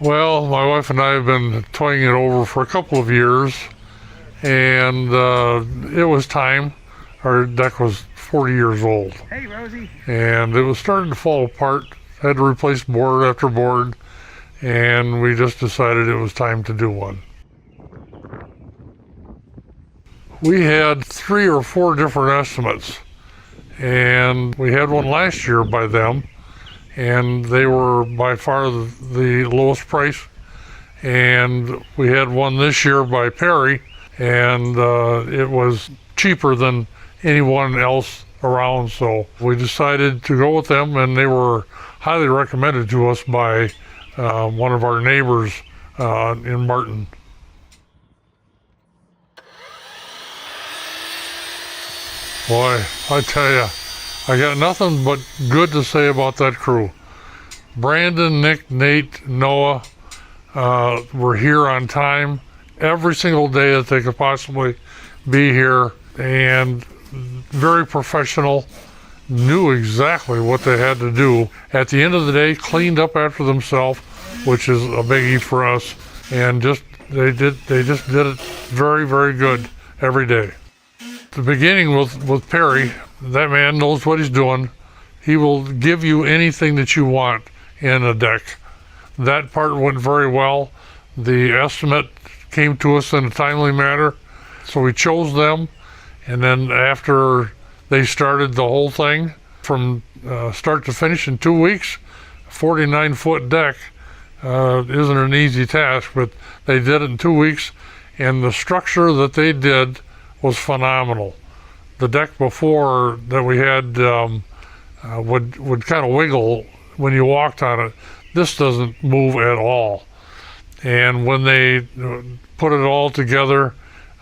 Well, my wife and I have been toying it over for a couple of years, and it was time. Our deck was 40 years old. Hey, Rosie. And it was starting to fall apart. Had to replace board after board, and we just decided it was time to do one. We had 3 or 4 different estimates, and we had one last year by them, and they were by far the lowest price. And we had one this year by Perry, and it was cheaper than anyone else around, so we decided to go with them, and they were highly recommended to us by one of our neighbors in Martin. Boy, I tell you, I got nothing but good to say about that crew. Brandon, Nick, Nate, Noah were here on time every single day that they could possibly be here, and very professional, knew exactly what they had to do. At the end of the day, cleaned up after themselves, which is a biggie for us, and they just did it very, very good every day. The beginning with Perry, that man knows what he's doing. He will give you anything that you want in a deck. That part went very well. The estimate came to us in a timely manner, so we chose them. And then after they started the whole thing from start to finish in 2 weeks, 49-foot deck isn't an easy task, but they did it in 2 weeks, and the structure that they did was phenomenal. The deck before that we had would kind of wiggle when you walked on it. This doesn't move at all. And when they put it all together,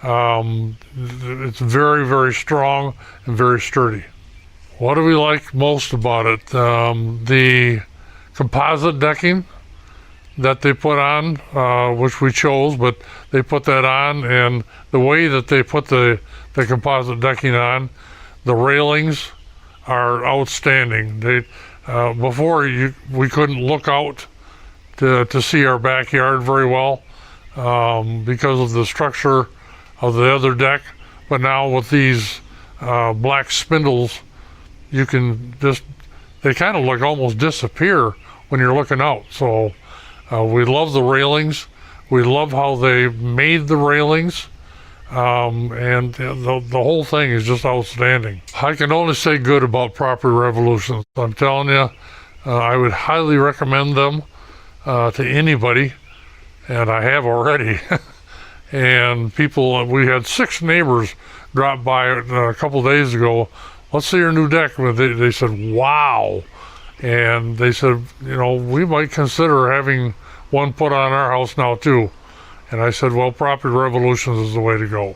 it's very, very strong and very sturdy. What do we like most about it? The composite decking that they put on, which we chose, but they put that on, and the way that they put the composite decking on, the railings are outstanding. They before we couldn't look out to see our backyard very well because of the structure of the other deck, but now with these black spindles, you can they kind of like almost disappear when you're looking out. So we love the railings. We love how they made the railings, and the whole thing is just outstanding. I can only say good about Property Revolution. I'm telling you, I would highly recommend them to anybody, and I have already. And people, we had 6 neighbors drop by a couple days ago. Let's see your new deck. They said, wow. And they said, we might consider having one put on our house now too. And I said, well, Property Revolutions is the way to go.